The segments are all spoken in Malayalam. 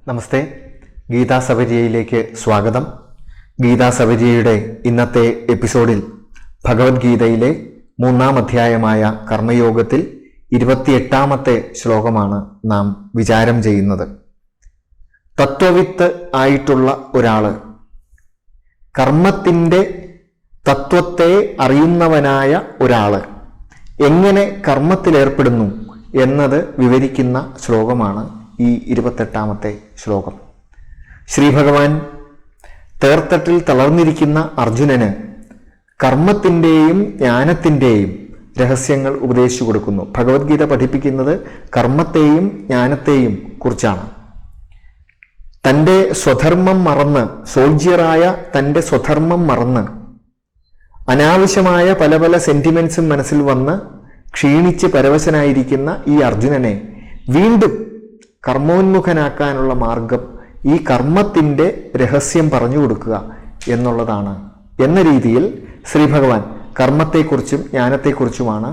നമസ്തേ, ഗീതാ സബരിയയിലേക്ക് സ്വാഗതം. ഗീതാ സബരിയയുടെ ഇന്നത്തെ എപ്പിസോഡിൽ ഭഗവത്ഗീതയിലെ 3-ാം അധ്യായമായ കർമ്മയോഗത്തിൽ 28-ാമത്തെ ശ്ലോകമാണ് നാം വിചാരം ചെയ്യുന്നത്. തത്വവിത്ത് ആയിട്ടുള്ള ഒരാള് കർമ്മത്തിൻ്റെ തത്വത്തെ അറിയുന്നവനായ ഒരാള് എങ്ങനെ കർമ്മത്തിലേർപ്പെടുന്നു എന്നത് വിവരിക്കുന്ന ശ്ലോകമാണ് ഈ 28-ാമത്തെ ശ്ലോകം. ശ്രീഭഗവാൻ തേർത്തട്ടിൽ തളർന്നിരിക്കുന്ന അർജുനന് കർമ്മത്തിൻ്റെയും ജ്ഞാനത്തിൻ്റെയും രഹസ്യങ്ങൾ ഉപദേശിച്ചു കൊടുക്കുന്നു. ഭഗവത്ഗീത പഠിപ്പിക്കുന്നത് കർമ്മത്തെയും ജ്ഞാനത്തെയും കുറിച്ചാണ്. തൻ്റെ സ്വധർമ്മം മറന്ന്, സോൾജിയറായ തൻ്റെ സ്വധർമ്മം മറന്ന് അനാവശ്യമായ പല പല സെന്റിമെന്റ്സും മനസ്സിൽ വന്ന് ക്ഷീണിച്ച് പരവശനായിരിക്കുന്ന ഈ അർജുനനെ വീണ്ടും കർമ്മോന്മുഖനാക്കാനുള്ള മാർഗം ഈ കർമ്മത്തിൻ്റെ രഹസ്യം പറഞ്ഞു കൊടുക്കുക എന്നുള്ളതാണ് എന്ന രീതിയിൽ ശ്രീഭഗവാൻ കർമ്മത്തെക്കുറിച്ചും ജ്ഞാനത്തെക്കുറിച്ചുമാണ്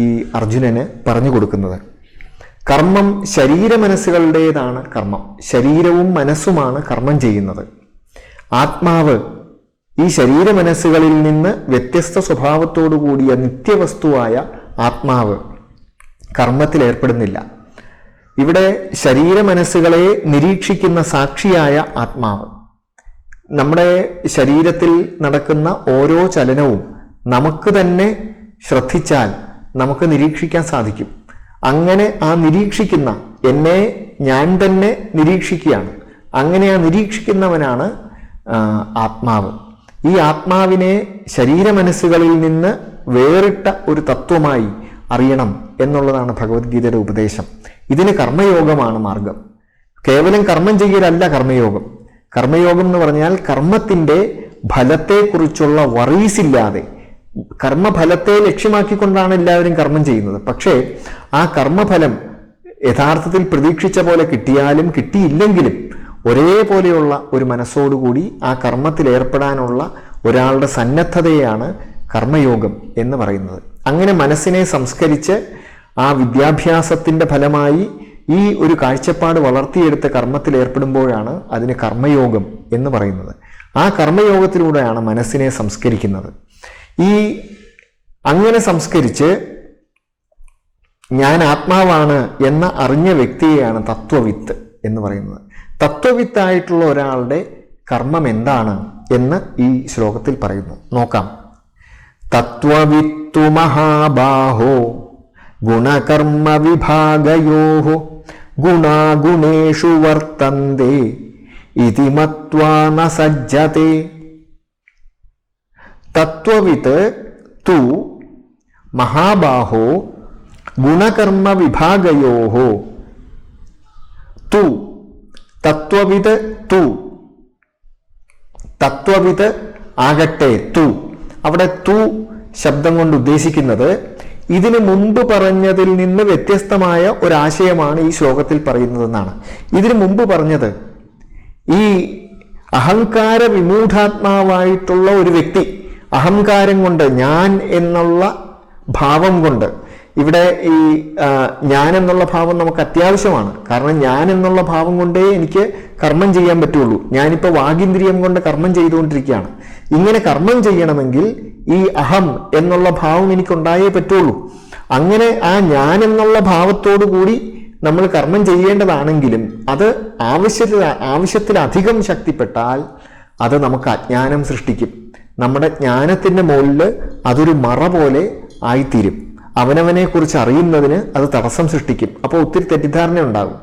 ഈ അർജുനന് പറഞ്ഞു കൊടുക്കുന്നത്. കർമ്മം ശരീരമനസ്സുകളുടേതാണ്. കർമ്മം ശരീരവും മനസ്സുമാണ് കർമ്മം ചെയ്യുന്നത്. ആത്മാവ് ഈ ശരീരമനസ്സുകളിൽ നിന്ന് വ്യത്യസ്ത സ്വഭാവത്തോടു കൂടിയ നിത്യവസ്തുവായ ആത്മാവ് കർമ്മത്തിലേർപ്പെടുന്നില്ല. ഇവിടെ ശരീരമനസ്സുകളെ നിരീക്ഷിക്കുന്ന സാക്ഷിയായ ആത്മാവ്, നമ്മുടെ ശരീരത്തിൽ നടക്കുന്ന ഓരോ ചലനവും നമുക്ക് തന്നെ ശ്രദ്ധിച്ചാൽ നമുക്ക് നിരീക്ഷിക്കാൻ സാധിക്കും. അങ്ങനെ ആ നിരീക്ഷിക്കുന്ന എന്നെ ഞാൻ തന്നെ നിരീക്ഷിക്കുകയാണ്. അങ്ങനെ ആ നിരീക്ഷിക്കുന്നവനാണ് ആത്മാവ്. ഈ ആത്മാവിനെ ശരീരമനസ്സുകളിൽ നിന്ന് വേറിട്ട ഒരു തത്വമായി അറിയണം എന്നുള്ളതാണ് ഭഗവത്ഗീതയുടെ ഉപദേശം. ഇതിന് കർമ്മയോഗമാണ് മാർഗം. കേവലം കർമ്മം ചെയ്യലല്ല കർമ്മയോഗം. കർമ്മയോഗം എന്ന് പറഞ്ഞാൽ കർമ്മത്തിൻ്റെ ഫലത്തെക്കുറിച്ചുള്ള വറീസ് ഇല്ലാതെ, കർമ്മഫലത്തെ ലക്ഷ്യമാക്കിക്കൊണ്ടാണ് എല്ലാവരും കർമ്മം ചെയ്യുന്നത്. പക്ഷേ ആ കർമ്മഫലം യഥാർത്ഥത്തിൽ പ്രതീക്ഷിച്ച പോലെ കിട്ടിയാലും കിട്ടിയില്ലെങ്കിലും ഒരേപോലെയുള്ള ഒരു മനസ്സോടുകൂടി ആ കർമ്മത്തിൽ ഏർപ്പെടാനുള്ള ഒരാളുടെ സന്നദ്ധതയാണ് കർമ്മയോഗം എന്ന് പറയുന്നത്. അങ്ങനെ മനസ്സിനെ സംസ്കരിച്ച് ആ വിദ്യാഭ്യാസത്തിൻ്റെ ഫലമായി ഈ ഒരു കാഴ്ചപ്പാട് വളർത്തിയെടുത്ത് കർമ്മത്തിൽ ഏർപ്പെടുമ്പോഴാണ് അതിന് കർമ്മയോഗം എന്ന് പറയുന്നത്. ആ കർമ്മയോഗത്തിലൂടെയാണ് മനസ്സിനെ സംസ്കരിക്കുന്നത്. ഈ അങ്ങനെ സംസ്കരിച്ച് ഞാൻ ആത്മാവാണ് എന്ന അറിഞ്ഞ വ്യക്തിയെയാണ് തത്വവിത്ത് എന്ന് പറയുന്നത്. തത്വവിത്തായിട്ടുള്ള ഒരാളുടെ കർമ്മം എന്താണ് എന്ന് ഈ ശ്ലോകത്തിൽ പറയുന്നു. നോക്കാം. തത്വവിത്തു മഹാബാഹോ ഗുണകർമ്മ വിഭാഗയോഃ ഗുണാഗുണേഷു വർത്തന്തെ ഇതി മത്വാ ന സജ്ജതേ. തത്വവിത്ത് തു മഹാബാഹോ ഗുണകർമ്മ വിഭാഗയോഃ. തു തത്വവിത്, തു തത്വവിത് ആകട്ടെ. തു അവിടെ തു ശബ്ദം കൊണ്ട് ഉദ്ദേശിക്കുന്നത് ഇതിനു മുമ്പ് പറഞ്ഞതിൽ നിന്ന് വ്യത്യസ്തമായ ഒരാശയമാണ് ഈ ശ്ലോകത്തിൽ പറയുന്നതെന്നാണ്. ഇതിനു മുമ്പ് പറഞ്ഞത് ഈ അഹങ്കാര വിമൂഢാത്മാവായിട്ടുള്ള ഒരു വ്യക്തി അഹങ്കാരം കൊണ്ട്, ഞാൻ എന്നുള്ള ഭാവം കൊണ്ട്, ഇവിടെ ഈ ഞാൻ എന്നുള്ള ഭാവം നമുക്ക് അത്യാവശ്യമാണ്. കാരണം ഞാൻ എന്നുള്ള ഭാവം കൊണ്ടേ എനിക്ക് കർമ്മം ചെയ്യാൻ പറ്റുള്ളൂ. ഞാനിപ്പോൾ വാഗീന്ദ്രിയം കൊണ്ട് കർമ്മം ചെയ്തുകൊണ്ടിരിക്കുകയാണ്. ഇങ്ങനെ കർമ്മം ചെയ്യണമെങ്കിൽ ഈ അഹം എന്നുള്ള ഭാവം എനിക്കുണ്ടായേ പറ്റുള്ളൂ. അങ്ങനെ ആ ഞാൻ എന്നുള്ള ഭാവത്തോടു കൂടി നമ്മൾ കർമ്മം ചെയ്യേണ്ടതാണെങ്കിലും അത് ആവശ്യത്തിലധികം ശക്തിപ്പെട്ടാൽ അത് നമുക്ക് അജ്ഞാനം സൃഷ്ടിക്കും. നമ്മുടെ ജ്ഞാനത്തിൻ്റെ മുകളിൽ അതൊരു മറ പോലെ ആയിത്തീരും. അവനവനെ കുറിച്ച് അറിയുന്നതിന് അത് തടസ്സം സൃഷ്ടിക്കും. അപ്പോൾ ഒത്തിരി തെറ്റിദ്ധാരണ ഉണ്ടാകും.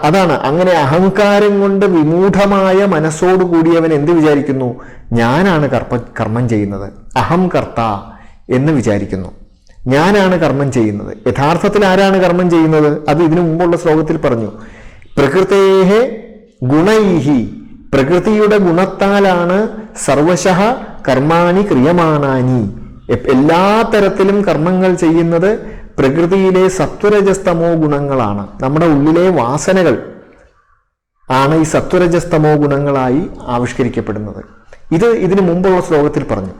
അതാണ്, അങ്ങനെ അഹങ്കാരം കൊണ്ട് വിമൂഢമായ മനസ്സോടുകൂടിയവൻ എന്ത് വിചാരിക്കുന്നു? ഞാനാണ് കർമ്മം ചെയ്യുന്നത്, അഹം കർത്ത എന്ന് വിചാരിക്കുന്നു. ഞാനാണ് കർമ്മം ചെയ്യുന്നത്. യഥാർത്ഥത്തിൽ ആരാണ് കർമ്മം ചെയ്യുന്നത്? അത് ഇതിനു മുമ്പുള്ള ശ്ലോകത്തിൽ പറഞ്ഞു. പ്രകൃതേഹേ ഗുണൈഹി, പ്രകൃതിയുടെ ഗുണത്താലാണ് സർവശഃ കർമാണി ക്രിയമാണാനി. എല്ലാ തരത്തിലും കർമ്മങ്ങൾ ചെയ്യുന്നത് പ്രകൃതിയിലെ സത്വരജസ്തമോ ഗുണങ്ങളാണ്. നമ്മുടെ ഉള്ളിലെ വാസനകൾ ആണ് ഈ സത്വരജസ്തമോ ഗുണങ്ങളായി ആവിഷ്കരിക്കപ്പെടുന്നത്. ഇതിനു മുമ്പുള്ള ശ്ലോകത്തിൽ പറഞ്ഞു.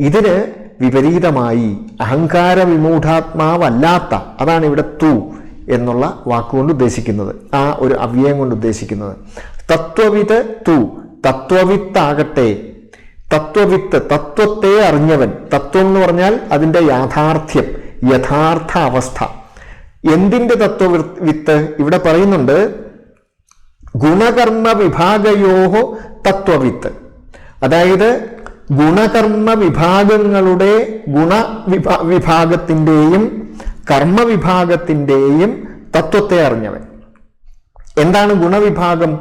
ഇതിന് വിപരീതമായി അഹങ്കാര വിമൂഢാത്മാവല്ലാത്ത, അതാണ് ഇവിടെ തു എന്നുള്ള വാക്കുകൊണ്ട് ഉദ്ദേശിക്കുന്നത്, ആ ഒരു അവ്യയം കൊണ്ട് ഉദ്ദേശിക്കുന്നത്. തത്വവിത് തു, തത്വവിത്താകട്ടെ, തത്വവിത്ത് തത്വത്തെ അറിഞ്ഞവൻ. തത്വം എന്ന് പറഞ്ഞാൽ അതിൻ്റെ യാഥാർത്ഥ്യം, യഥാർത്ഥ അവസ്ഥ. എന്തിൻ്റെ തത്വവിത്ത്? ഇവിടെ പറയുന്നുണ്ട് ഗുണകർമ്മ വിഭാഗയോഹോ തത്വവിത്ത്. അതായത് ഗുണകർമ്മ വിഭാഗങ്ങളുടെ വിഭാഗത്തിൻ്റെയും കർമ്മവിഭാഗത്തിൻ്റെയും തത്വത്തെ അറിഞ്ഞവൻ. എന്താണ് ഗുണവിഭാഗം?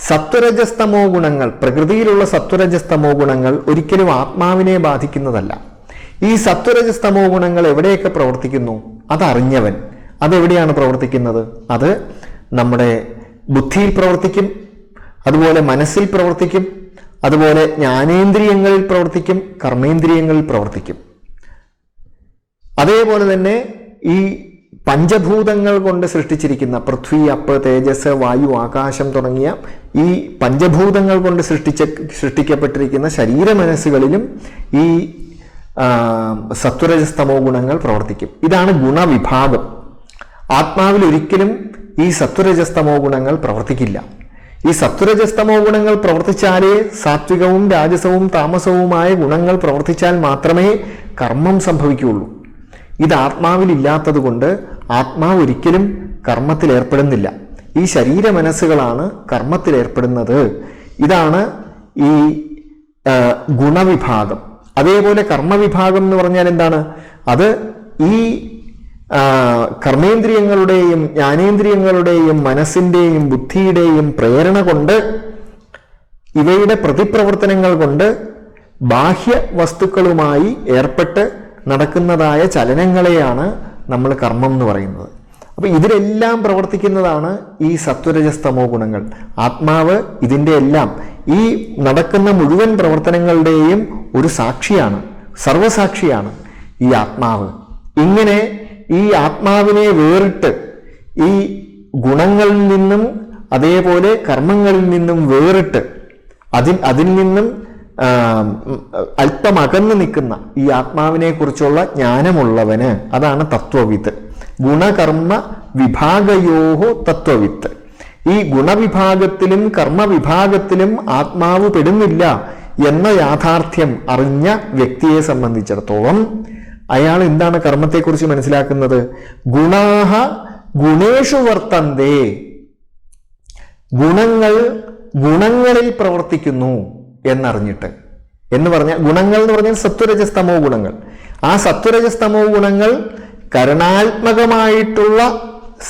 സത്വരജസ്തമോ ഗുണങ്ങൾ, പ്രകൃതിയിലുള്ള സത്വരജസ്തമോ ഗുണങ്ങൾ ഒരിക്കലും ആത്മാവിനെ ബാധിക്കുന്നതല്ല. ഈ സത്വരജസ്തമോ ഗുണങ്ങൾ എവിടെയൊക്കെ പ്രവർത്തിക്കുന്നു അതറിഞ്ഞവൻ. അതെവിടെയാണ് പ്രവർത്തിക്കുന്നത്? അത് നമ്മുടെ ബുദ്ധിയിൽ പ്രവർത്തിക്കും, അതുപോലെ മനസ്സിൽ പ്രവർത്തിക്കും, അതുപോലെ ജ്ഞാനേന്ദ്രിയങ്ങളിൽ പ്രവർത്തിക്കും, കർമ്മേന്ദ്രിയങ്ങളിൽ പ്രവർത്തിക്കും. അതേപോലെ തന്നെ ഈ പഞ്ചഭൂതങ്ങൾ കൊണ്ട് സൃഷ്ടിച്ചിരിക്കുന്ന പൃഥ്വി, അപ്പ്, തേജസ്, വായു, ആകാശം തുടങ്ങിയ ഈ പഞ്ചഭൂതങ്ങൾ കൊണ്ട് സൃഷ്ടിക്കപ്പെട്ടിരിക്കുന്ന ശരീരമനസ്സുകളിലും ഈ സത്വരജസ്തമോ ഗുണങ്ങൾ പ്രവർത്തിക്കും. ഇതാണ് ഗുണവിഭാഗം. ആത്മാവിൽ ഒരിക്കലും ഈ സത്വരജസ്തമോ ഗുണങ്ങൾ പ്രവർത്തിക്കില്ല. ഈ സത്വരജസ്തമോ ഗുണങ്ങൾ പ്രവർത്തിച്ചാലേ സാത്വികവും രാജസവും താമസവുമായ ഗുണങ്ങൾ പ്രവർത്തിച്ചാൽ മാത്രമേ കർമ്മം സംഭവിക്കുകയുള്ളൂ. ഇത് ആത്മാവിലില്ലാത്തത് കൊണ്ട് ആത്മാവ് ഒരിക്കലും കർമ്മത്തിൽ ഏർപ്പെടുന്നില്ല. ഈ ശരീര മനസ്സുകളാണ് കർമ്മത്തിൽ ഏർപ്പെടുന്നത്. ഇതാണ് ഈ ഗുണവിഭാഗം. അതേപോലെ കർമ്മവിഭാഗം എന്ന് പറഞ്ഞാൽ എന്താണ്? അത് ഈ കർമ്മേന്ദ്രിയങ്ങളുടെയും ജ്ഞാനേന്ദ്രിയങ്ങളുടെയും മനസ്സിൻ്റെയും ബുദ്ധിയുടെയും പ്രേരണ കൊണ്ട്, ഇവയുടെ പ്രതിപ്രവർത്തനങ്ങൾ കൊണ്ട് ബാഹ്യ വസ്തുക്കളുമായി ഏർപ്പെട്ട് നടക്കുന്നതായ ചലനങ്ങളെയാണ് നമ്മൾ കർമ്മം എന്ന് പറയുന്നത്. അപ്പം ഇതിലെല്ലാം പ്രവർത്തിക്കുന്നതാണ് ഈ സത്വരജസ്തമോ ഗുണങ്ങൾ. ആത്മാവ് ഇതിൻ്റെ എല്ലാം, ഈ നടക്കുന്ന മുഴുവൻ പ്രവർത്തനങ്ങളുടെയും ഒരു സാക്ഷിയാണ്, സർവസാക്ഷിയാണ് ഈ ആത്മാവ്. ഇങ്ങനെ ഈ ആത്മാവിനെ വേറിട്ട് ഈ ഗുണങ്ങളിൽ നിന്നും അതേപോലെ കർമ്മങ്ങളിൽ നിന്നും വേറിട്ട് അതിൽ നിന്നും അല്പം അകന്നു നിൽക്കുന്ന ഈ ആത്മാവിനെ കുറിച്ചുള്ള ജ്ഞാനമുള്ളവന് അതാണ് തത്വവിത്ത്. ഗുണകർമ്മ വിഭാഗയോഹോ തത്വവിത്ത്. ഈ ഗുണവിഭാഗത്തിലും കർമ്മവിഭാഗത്തിലും ആത്മാവ് പെടുന്നില്ല എന്ന യാഥാർത്ഥ്യം അറിഞ്ഞ വ്യക്തിയെ സംബന്ധിച്ചിടത്തോളം അയാൾ എന്താണ് കർമ്മത്തെക്കുറിച്ച് മനസ്സിലാക്കുന്നത്? ഗുണാഹ ഗുണേഷു വർത്തന്തേ. ഗുണങ്ങളിൽ പ്രവർത്തിക്കുന്നു എന്നറിഞ്ഞിട്ട്. എന്ന് പറഞ്ഞാൽ ഗുണങ്ങൾ എന്ന് പറഞ്ഞാൽ സത്വരജസ്തമോ ഗുണങ്ങൾ. ആ സത്വരജസ്തമോ ഗുണങ്ങൾ കരുണാത്മകമായിട്ടുള്ള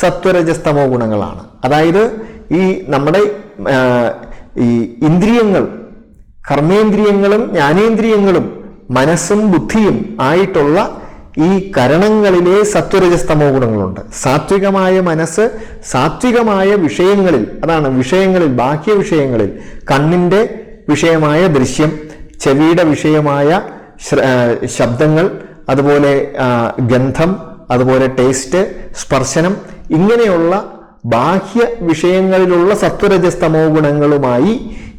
സത്വരജസ്തമോ ഗുണങ്ങളാണ്. അതായത് ഈ നമ്മുടെ ഈ ഇന്ദ്രിയങ്ങൾ, കർമ്മേന്ദ്രിയങ്ങളും ജ്ഞാനേന്ദ്രിയങ്ങളും മനസ്സും ബുദ്ധിയും ആയിട്ടുള്ള ഈ കരണങ്ങളിലെ സത്വരജസ്തമോ ഗുണങ്ങളുണ്ട്. സാത്വികമായ മനസ്സ് സാത്വികമായ വിഷയങ്ങളിൽ, അതാണ് വിഷയങ്ങളിൽ, ബാഹ്യ വിഷയങ്ങളിൽ, കണ്ണിൻ്റെ വിഷയമായ ദൃശ്യം, ചെവിയുടെ വിഷയമായ ശബ്ദങ്ങൾ, അതുപോലെ ഗന്ധം, അതുപോലെ ടേസ്റ്റ്, സ്പർശനം, ഇങ്ങനെയുള്ള ബാഹ്യ വിഷയങ്ങളിലുള്ള സത്വരജസ്തമോ ഗുണങ്ങളുമായി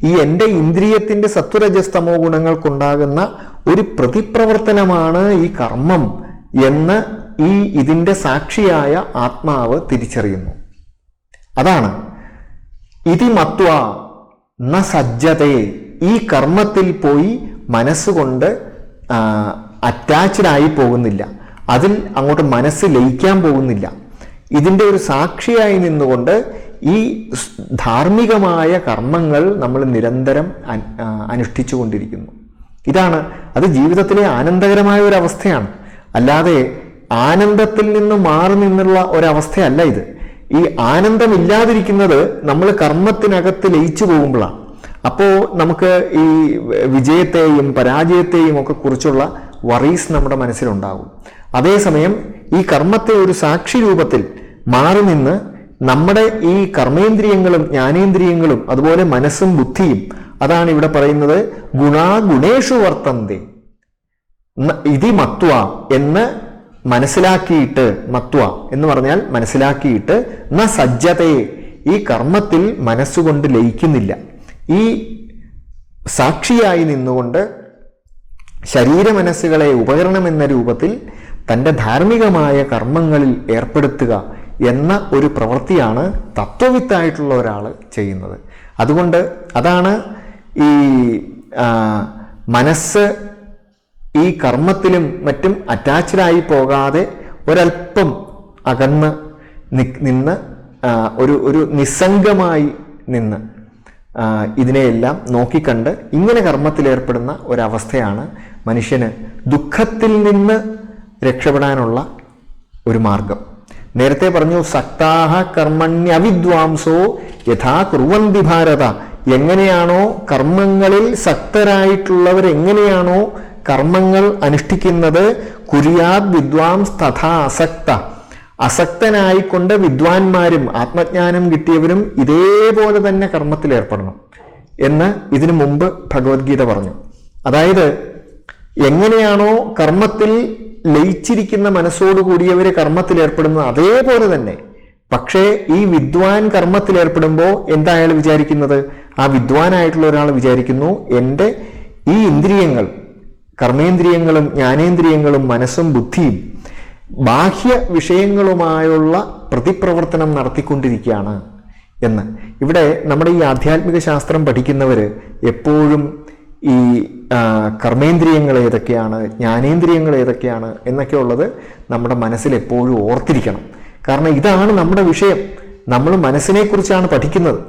ഈ എൻ്റെ ഇന്ദ്രിയത്തിൻ്റെ സത്വരജസ്തമോ ഗുണങ്ങൾക്കുണ്ടാകുന്ന ഒരു പ്രതിപ്രവർത്തനമാണ് ഈ കർമ്മം എന്ന് ഇതിൻ്റെ സാക്ഷിയായ ആത്മാവ് തിരിച്ചറിയുന്നു. അതാണ് ഇതി മത്വ ന സജ്ജതേ. ഈ കർമ്മത്തിൽ പോയി മനസ്സുകൊണ്ട് അറ്റാച്ച്ഡ് ആയി പോകുന്നില്ല, അതിൽ അങ്ങോട്ട് മനസ്സ് ലയിക്കാൻ പോകുന്നില്ല. ഇതിൻ്റെ ഒരു സാക്ഷിയായി നിന്നുകൊണ്ട് ഈ ധാർമ്മികമായ കർമ്മങ്ങൾ നമ്മൾ നിരന്തരം അനുഷ്ഠിച്ചു കൊണ്ടിരിക്കുന്നു. ഇതാണ് അത് ജീവിതത്തിലെ ആനന്ദകരമായ ഒരവസ്ഥയാണ്. അല്ലാതെ ആനന്ദത്തിൽ നിന്ന് മാറി നിന്നുള്ള ഒരവസ്ഥയല്ല ഇത്. ഈ ആനന്ദമില്ലാതിരിക്കുന്നത് നമ്മൾ കർമ്മത്തിനകത്ത് ലയിച്ചു പോകുമ്പോഴാണ്. അപ്പോൾ നമുക്ക് ഈ വിജയത്തെയും പരാജയത്തെയും ഒക്കെ കുറിച്ചുള്ള വറീസ് നമ്മുടെ മനസ്സിലുണ്ടാകും. അതേസമയം ഈ കർമ്മത്തെ ഒരു സാക്ഷി രൂപത്തിൽ മാറി നിന്ന് നമ്മുടെ ഈ കർമ്മേന്ദ്രിയങ്ങളും ജ്ഞാനേന്ദ്രിയങ്ങളും അതുപോലെ മനസ്സും ബുദ്ധിയും, അതാണ് ഇവിടെ പറയുന്നത് ഗുണേഷു വർത്തന്തേ ഇതി മത്വ എന്ന് മനസ്സിലാക്കിയിട്ട്, മത്വ എന്ന് പറഞ്ഞാൽ മനസ്സിലാക്കിയിട്ട്, ന സജ്ജതേ ഈ കർമ്മത്തിൽ മനസ്സുകൊണ്ട് ലയിക്കുന്നില്ല. ഈ സാക്ഷിയായി നിന്നുകൊണ്ട് ശരീരമനസ്സുകളെ ഉപകരണമെന്ന രൂപത്തിൽ തൻ്റെ ധാർമ്മികമായ കർമ്മങ്ങളിൽ ഏർപ്പെടുത്തുക എന്ന ഒരു പ്രവൃത്തിയാണ് തത്വവിത്തായിട്ടുള്ള ഒരാൾ ചെയ്യുന്നത്. അതുകൊണ്ട് അതാണ് ഈ മനസ്സ് ഈ കർമ്മത്തിലും മറ്റും അറ്റാച്ച്ഡായി പോകാതെ ഒരല്പം അകന്ന് നിന്ന് ഒരു നിസ്സംഗമായി നിന്ന് ഇതിനെയെല്ലാം നോക്കിക്കണ്ട് ഇങ്ങനെ കർമ്മത്തിലേർപ്പെടുന്ന ഒരവസ്ഥയാണ് മനുഷ്യന് ദുഃഖത്തിൽ നിന്ന് രക്ഷപ്പെടാനുള്ള ഒരു മാർഗം. നേരത്തെ പറഞ്ഞു, സക്താഹ കർമ്മണ്യവിദ്വാംസോ യഥാ കുർവന്തി ഭാരത. എങ്ങനെയാണോ കർമ്മങ്ങളിൽ സക്തരായിട്ടുള്ളവർ എങ്ങനെയാണോ കർമ്മങ്ങൾ അനുഷ്ഠിക്കുന്നത്, കുര്യാത് വിദ്വാംസ് തഥാ അസക്ത. അസക്തനായിക്കൊണ്ട് വിദ്വാൻമാരും ആത്മജ്ഞാനം കിട്ടിയവരും ഇതേപോലെ തന്നെ കർമ്മത്തിലേർപ്പെടണം എന്ന് ഇതിനു മുമ്പ് ഭഗവത്ഗീത പറഞ്ഞു. അതായത് എങ്ങനെയാണോ കർമ്മത്തിൽ ലയിച്ചിരിക്കുന്ന മനസ്സോടുകൂടിയവര് കർമ്മത്തിലേർപ്പെടുന്നത് അതേപോലെ തന്നെ. പക്ഷേ ഈ വിദ്വാൻ കർമ്മത്തിലേർപ്പെടുമ്പോൾ എന്താ അയാൾ വിചാരിക്കുന്നത്? ആ വിദ്വാനായിട്ടുള്ള ഒരാൾ വിചാരിക്കുന്നു, എൻ്റെ ഈ ഇന്ദ്രിയങ്ങൾ, കർമ്മേന്ദ്രിയങ്ങളും ജ്ഞാനേന്ദ്രിയങ്ങളും മനസ്സും ബുദ്ധിയും ബാഹ്യ വിഷയങ്ങളുമായുള്ള പ്രതിപ്രവർത്തനം നടത്തിക്കൊണ്ടിരിക്കുകയാണ് എന്ന്. ഇവിടെ നമ്മുടെ ഈ ആധ്യാത്മിക ശാസ്ത്രം പഠിക്കുന്നവർ എപ്പോഴും ഈ കർമ്മേന്ദ്രിയങ്ങൾ ഏതൊക്കെയാണ്, ജ്ഞാനേന്ദ്രിയങ്ങൾ ഏതൊക്കെയാണ് എന്നൊക്കെ ഉള്ളത് നമ്മുടെ മനസ്സിൽ എപ്പോഴും ഓർത്തിരിക്കണം. കാരണം ഇതാണ് നമ്മുടെ വിഷയം. നമ്മൾ മനസ്സിനെക്കുറിച്ചാണ് പഠിക്കുന്നത്.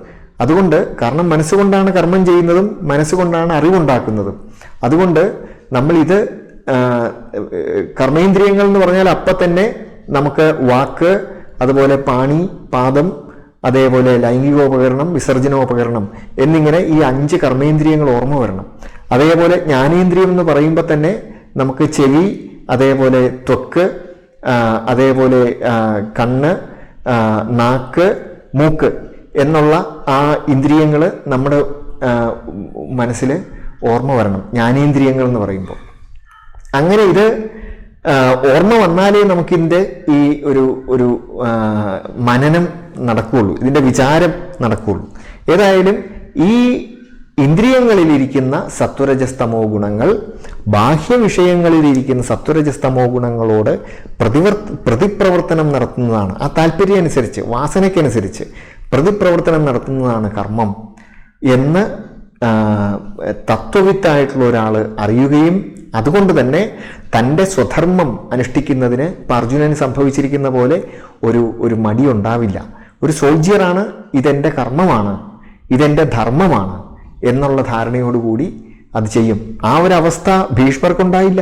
അതുകൊണ്ട്, കാരണം മനസ്സുകൊണ്ടാണ് കർമ്മം ചെയ്യുന്നതും മനസ്സുകൊണ്ടാണ് അറിവുണ്ടാക്കുന്നതും. അതുകൊണ്ട് നമ്മളിത് കർമ്മേന്ദ്രിയങ്ങൾ എന്ന് പറഞ്ഞാൽ അപ്പം തന്നെ നമുക്ക് വാക്ക്, അതുപോലെ പാണി, പാദം, അതേപോലെ ലൈംഗികോപകരണം, വിസർജനോപകരണം എന്നിങ്ങനെ ഈ 5 കർമ്മേന്ദ്രിയങ്ങൾ ഓർമ്മ വരണം. അതേപോലെ ജ്ഞാനേന്ദ്രിയം എന്ന് പറയുമ്പോൾ തന്നെ നമുക്ക് ചെവി, അതേപോലെ ത്വക്ക്, അതേപോലെ കണ്ണ്, നാക്ക്, മൂക്ക് എന്നുള്ള ആ ഇന്ദ്രിയങ്ങൾ നമ്മുടെ മനസ്സിൽ ഓർമ്മ വരണം, ജ്ഞാനേന്ദ്രിയങ്ങൾ എന്ന് പറയുമ്പോൾ. അങ്ങനെ ഇത് ഓർമ്മ വന്നാലേ നമുക്കിതിൻ്റെ ഈ ഒരു മനനം നടക്കുകയുള്ളൂ, ഇതിൻ്റെ വിചാരം നടക്കുകയുള്ളൂ. ഏതായാലും ഈ ഇന്ദ്രിയങ്ങളിലിരിക്കുന്ന സത്വരജസ്തമോ ഗുണങ്ങൾ ബാഹ്യവിഷയങ്ങളിലിരിക്കുന്ന സത്വരജസ്തമോ ഗുണങ്ങളോട് പ്രതിപ്രവർത്തനം നടത്തുന്നതാണ്. ആ താല്പര്യം അനുസരിച്ച്, വാസനയ്ക്കനുസരിച്ച് പ്രതിപ്രവർത്തനം നടത്തുന്നതാണ് കർമ്മം എന്ന് തത്വവിത്തായിട്ടുള്ള ഒരാൾ അറിയുകയും അതുകൊണ്ട് തന്നെ തൻ്റെ സ്വധർമ്മം അനുഷ്ഠിക്കുന്നതിന് അർജുനന് സംഭവിച്ചിരിക്കുന്ന പോലെ ഒരു മടി ഉണ്ടാവില്ല. ഒരു സോൾജിയറാണ്, ഇതെൻ്റെ കർമ്മമാണ്, ഇതെൻ്റെ ധർമ്മമാണ് എന്നുള്ള ധാരണയോടുകൂടി അത് ചെയ്യും. ആ ഒരവസ്ഥ ഭീഷ്മർക്കുണ്ടായില്ല.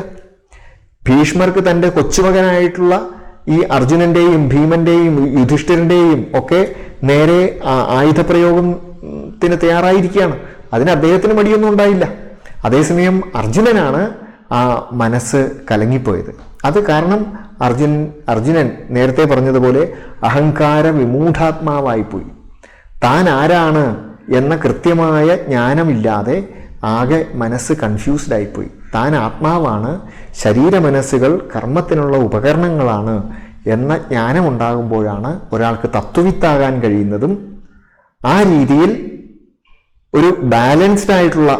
ഭീഷ്മർക്ക് തൻ്റെ കൊച്ചുമകനായിട്ടുള്ള ഈ അർജുനൻ്റെയും ഭീമൻ്റെയും യുധിഷ്ഠിരൻ്റെയും ഒക്കെ നേരെ ആയുധപ്രയോഗത്തിന് തയ്യാറായിരിക്കുകയാണ്. അതിന് അദ്ദേഹത്തിന് മടിയൊന്നും ഉണ്ടായില്ല. അതേസമയം അർജുനനാണ് ആ മനസ്സ് കലങ്ങിപ്പോയത്. അത് കാരണം അർജുനൻ നേരത്തെ പറഞ്ഞതുപോലെ അഹങ്കാര വിമൂഢാത്മാവായിപ്പോയി. താൻ ആരാണ് എന്ന കൃത്യമായ ജ്ഞാനമില്ലാതെ ആകെ മനസ്സ് കൺഫ്യൂസ്ഡ് ആയിപ്പോയി. താൻ ആത്മാവാണ്, ശരീര മനസ്സുകൾ കർമ്മത്തിനുള്ള ഉപകരണങ്ങളാണ് എന്ന ജ്ഞാനമുണ്ടാകുമ്പോഴാണ് ഒരാൾക്ക് തത്വവിത്താകാൻ കഴിയുന്നതും ആ രീതിയിൽ ഒരു ബാലൻസ്ഡ് ആയിട്ടുള്ള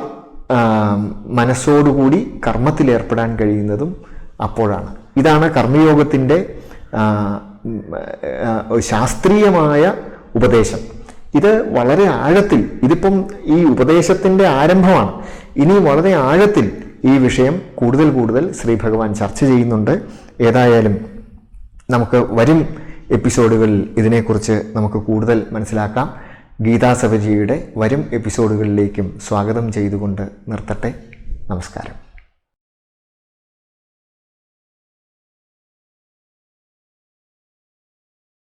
മനസ്സോടുകൂടി കർമ്മത്തിലേർപ്പെടാൻ കഴിയുന്നതും അപ്പോഴാണ്. ഇതാണ് കർമ്മയോഗത്തിൻ്റെ ശാസ്ത്രീയമായ ഉപദേശം. ഇത് വളരെ ആഴത്തിൽ, ഇതിപ്പം ഈ ഉപദേശത്തിൻ്റെ ആരംഭമാണ്. ഇനി വളരെ ആഴത്തിൽ ഈ വിഷയം കൂടുതൽ ശ്രീ ഭഗവാൻ ചർച്ച ചെയ്യുന്നുണ്ട്. ഏതായാലും നമുക്ക് വരും എപ്പിസോഡുകളിൽ ഇതിനെക്കുറിച്ച് നമുക്ക് കൂടുതൽ മനസ്സിലാക്കാം. ഗീതാസഭജിയുടെ വരും എപ്പിസോഡുകളിലേക്കും സ്വാഗതം ചെയ്തുകൊണ്ട് നിർത്തട്ടെ. നമസ്കാരം.